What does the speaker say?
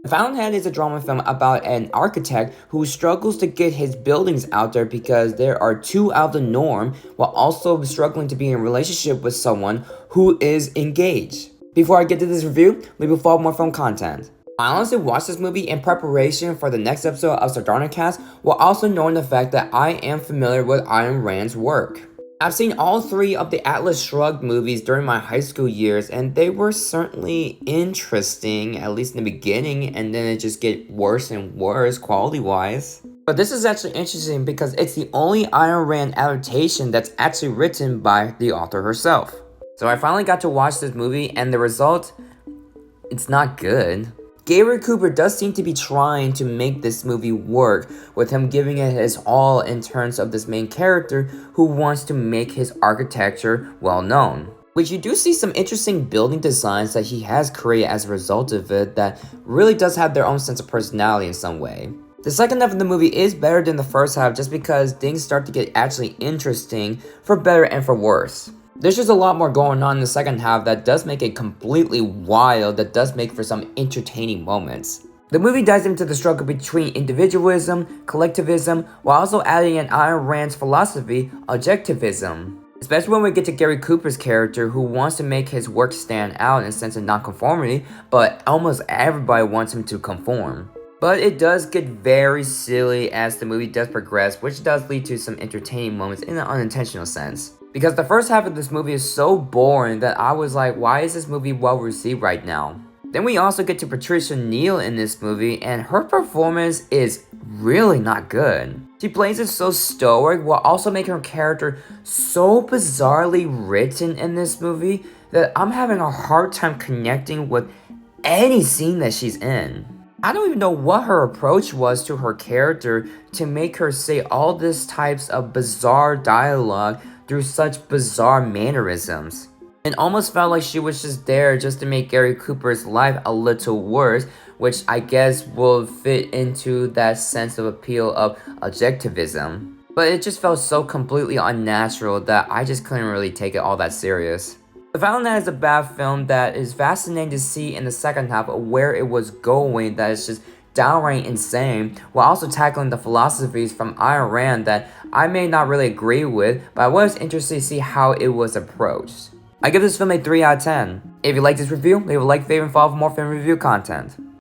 Fountainhead is a drama film about an architect who struggles to get his buildings out there because there are too out of the norm, while also struggling to be in a relationship with someone who is engaged. Before I get to this review, leave a follow more film content. I honestly watched this movie in preparation for the next episode of Sardana Cast, while also knowing the fact that I am familiar with Ayn Rand's work. I've seen all three of the Atlas Shrugged movies during my high school years, and they were certainly interesting, at least in the beginning, and then it just get worse and worse quality-wise. But this is actually interesting because it's the only Ayn Rand adaptation that's actually written by the author herself. So I finally got to watch this movie, and the result, it's not good. Gary Cooper does seem to be trying to make this movie work, with him giving it his all in terms of this main character who wants to make his architecture well known. Which you do see some interesting building designs that he has created as a result of it that really does have their own sense of personality in some way. The second half of the movie is better than the first half just because things start to get actually interesting for better and for worse. There's just a lot more going on in the second half that does make it completely wild, that does make for some entertaining moments. The movie dives into the struggle between individualism, collectivism, while also adding in Ayn Rand's philosophy, objectivism. Especially when we get to Gary Cooper's character who wants to make his work stand out in a sense of nonconformity, but almost everybody wants him to conform. But it does get very silly as the movie does progress, which does lead to some entertaining moments in an unintentional sense. Because the first half of this movie is so boring that I was like, why is this movie well received right now? Then we also get to Patricia Neal in this movie, and her performance is really not good. She plays it so stoic while also making her character so bizarrely written in this movie that I'm having a hard time connecting with any scene that she's in. I don't even know what her approach was to her character to make her say all these types of bizarre dialogue through such bizarre mannerisms. It almost felt like she was just there just to make Gary Cooper's life a little worse, which I guess will fit into that sense of appeal of objectivism. But it just felt so completely unnatural that I just couldn't really take it all that serious. The Fountainhead is a bad film that is fascinating to see in the second half of where it was going, that is just downright insane, while also tackling the philosophies from Ayn Rand that I may not really agree with, but I was interested to see how it was approached. I give this film a 3 out of 10. If you like this review, leave a like, favorite, and follow for more film review content.